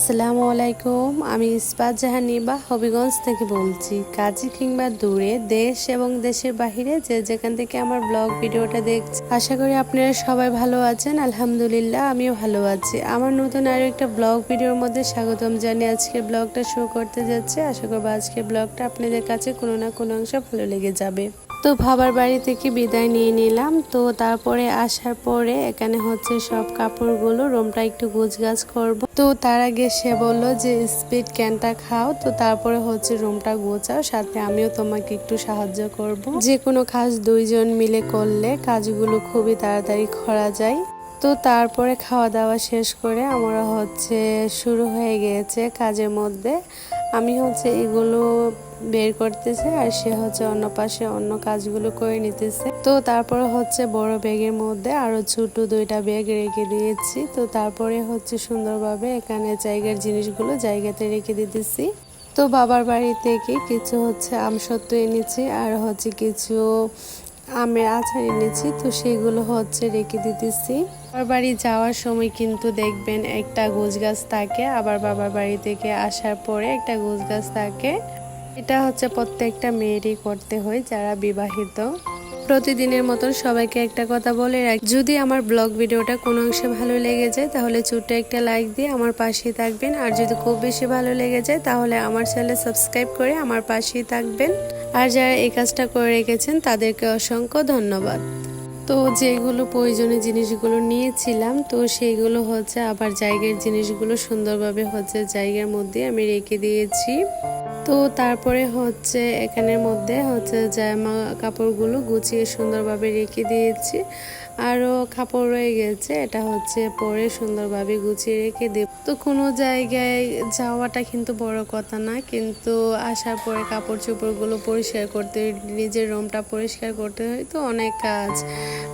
আসসালামু আলাইকুম। আমি ইস্পাত জাহান নিবা হবিগঞ্জ থেকে বলছি। কাছে কিংবা দূরে, দেশ এবং দেশের বাহিরে যে যেখান থেকে আমার ব্লগ ভিডিওটা দেখছি, আশা করি আপনারা সবাই ভালো আছেন। আলহামদুলিল্লাহ আমিও ভালো আছি। আমার নতুন আরো একটা ব্লগ ভিডিওর মধ্যে স্বাগতম জানিয়ে আজকের ব্লগটা শুরু করতে যাচ্ছি। আশা করবো আজকের ব্লগটা আপনাদের কাছে কোনো না কোনো অংশ ভালো লেগে যাবে। তো বাবার বাড়ি থেকে বিদায় নিয়ে নিলাম। তো তারপরে আসার পরে এখানে হচ্ছে সব কাপড়গুলো রুমটা একটু গোছগাছ করব। তো তার আগে সে বললো যে স্পিড ক্যানটা খাও, তো তারপরে হচ্ছে রুমটা গোছাও, সাথে আমিও তোমাকে একটু সাহায্য করব। যে কোনো কাজ দুইজন মিলে করলে কাজগুলো খুবই তাড়াতাড়ি করা যায়। তো তারপরে খাওয়া দাওয়া শেষ করে আমরা হচ্ছে শুরু হয়ে গিয়েছে কাজের মধ্যে। আমি হচ্ছে এগুলো বের করতেছে আর সে হচ্ছে অন্য পাশে অন্য কাজগুলো করে নিতেছে। তো তারপরে হচ্ছে বড় ব্যাগের মধ্যে আরো ছোট দুইটা ব্যাগ রেখে দিয়েছি। তো তারপরে হচ্ছে সুন্দরভাবে এখানে জায়গার জিনিসগুলো জায়গাতে রেখে দিতেছি। তো বাবার বাড়ি থেকে কিছু হচ্ছে আমসত্ত্ব এনেছি আর হচ্ছে কিছু আমের আচার এনেছি। তো সেগুলো হচ্ছে রেখে দিতেছি। বাবার বাড়ি যাওয়ার সময় কিন্তু দেখবেন একটা গোছ গাছ থাকে, আবার বাবার বাড়ি থেকে আসার পরে একটা গোছ গাছ থাকে। এটা হচ্ছে প্রত্যেকটা মেয়েরই করতে হয় যারা বিবাহিত। প্রতিদিনের মতন সবাইকে একটা কথা বলে রাখি, যদি আমার ব্লগ ভিডিওটা কোনো অংশে ভালো লেগে যায় তাহলে ছোট্ট একটা লাইক দিয়ে আমার পাশেই থাকবেন। আর যদি খুব বেশি ভালো লেগে যায় তাহলে আমার চ্যানেল সাবস্ক্রাইব করে আমার পাশেই থাকবেন। আর যারা এই কাজটা করে রেখেছেন তাদেরকে অসংখ্য ধন্যবাদ। তো যেগুলো প্রয়োজনীয় জিনিসগুলো নিয়েছিলাম, তো সেইগুলো হচ্ছে আবার জায়গার জিনিসগুলো সুন্দরভাবে হচ্ছে জায়গার মধ্যে আমি রেখে দিয়েছি। তো তারপরে হচ্ছে এখানের মধ্যে হচ্ছে জামা কাপড়গুলো গুছিয়ে সুন্দরভাবে রেখে দিয়েছি। আরও কাপড় রয়ে গেছে, এটা হচ্ছে পরে সুন্দরভাবে গুছিয়ে রেখে দেব। তো কোনো জায়গায় যাওয়াটা কিন্তু বড় কথা না, কিন্তু আসার পরে কাপড় চোপড়গুলো পরিষ্কার করতে, নিজের রুমটা পরিষ্কার করতে হয়, তো অনেক কাজ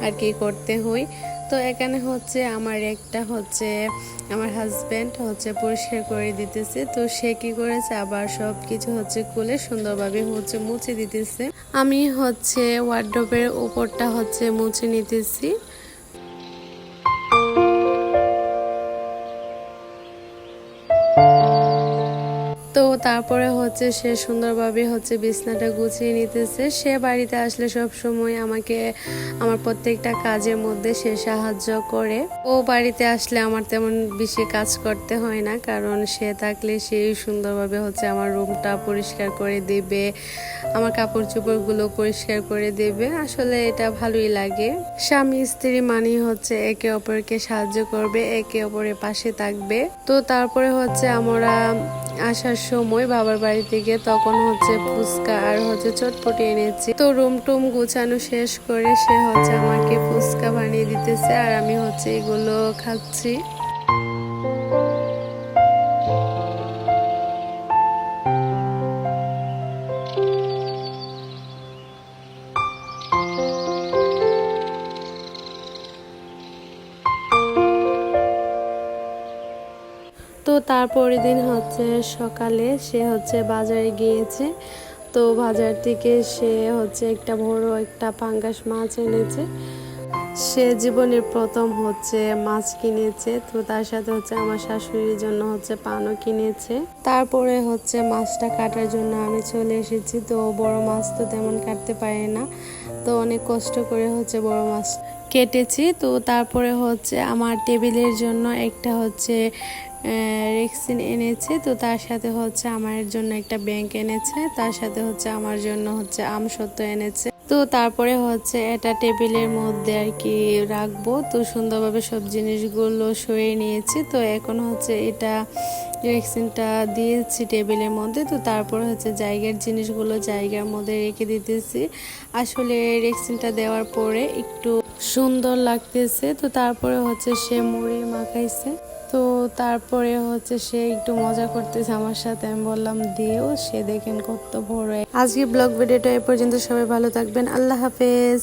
আর কি করতে হয়। তো এখানে হচ্ছে আমার একটা হচ্ছে আমার হাজব্যান্ড হচ্ছে পরিষ্কার করে দিতেছে। তো সে কি করেছে, আবার সব কিছু হচ্ছে খুলে সুন্দরভাবে হচ্ছে মুছে দিতেছে। আমি হচ্ছে ওয়ার্ডরোবের উপরটা হচ্ছে মুছে নিতেছি। তো তারপরে হচ্ছে সে সুন্দরভাবে হচ্ছে বিছনাটা গুছিয়ে নিতেছে। সে বাড়িতে আসলে সব সময় আমাকে আমার প্রত্যেকটা কাজের মধ্যে সে সাহায্য করে। ও বাড়িতে আসলে আমার তেমন বেশি কাজ করতে হয় না, কারণ সে থাকলে সেই সুন্দরভাবে হচ্ছে আমার রুমটা পরিষ্কার করে দেবে, আমার কাপড় চোপড়গুলো পরিষ্কার করে দেবে। আসলে এটা ভালোই লাগে। স্বামী স্ত্রী মানে হচ্ছে একে অপরকে সাহায্য করবে, একে অপরের পাশে থাকবে। তো তারপরে হচ্ছে আমরা আসার সময় বাবার বাড়ি থেকে তখন হচ্ছে ফুচকা আর হচ্ছে চটপটি এনেছি। তো রুম টুম গুছানো শেষ করে সে হচ্ছে আমাকে ফুচকা বানিয়ে দিতেছে আর আমি হচ্ছে এগুলো খাচ্ছি। তো তারপরের দিন হচ্ছে সকালে সে হচ্ছে বাজারে গিয়েছে। তো বাজার থেকে সে হচ্ছে একটা বড় একটা পাঙ্গাস মাছ এনেছে। সে জীবনের প্রথম হচ্ছে মাছ কিনেছে। তো তার সাথে হচ্ছে আমার শাশুড়ির জন্য হচ্ছে পানও কিনেছে। তারপরে হচ্ছে মাছটা কাটার জন্য আমি চলে এসেছি। তো বড় মাছ তো তেমন কাটতে পারে না, তো অনেক কষ্ট করে হচ্ছে বড় মাছ কেটেছি। তো তারপরে হচ্ছে আমার টেবিলের জন্য একটা হচ্ছে রেক্সিন এনেছে। তো তার সাথে হচ্ছে আমার জন্য একটা ব্যাংক এনেছে, তার সাথে হচ্ছে আমার জন্য হচ্ছে আমসত্ত্ব এনেছে। তো তারপরে হচ্ছে এটা টেবিলের মধ্যে আর কি রাখবো। তো সুন্দরভাবে সব জিনিসগুলো সরিয়ে নিয়েছি। তো এখন হচ্ছে এটা রেক্সিনটা দিয়েছি টেবিলের মধ্যে। তো তারপর হচ্ছে জায়গার জিনিসগুলো জায়গার মধ্যে রেখে দিতেছি। আসলে রেক্সিনটা দেওয়ার পরে একটু সুন্দর লাগতেছে। তো তারপরে হচ্ছে সে মুড়ি মাখাইছে। তো তারপরে হচ্ছে সে একটু মজা করতেছে আমার সাথে। আমি বললাম দিও, সে দেখেন কত বড়। আজকে ব্লগ ভিডিওটা এ পর্যন্ত। সবাই ভালো থাকবেন, আল্লাহ হাফেজ।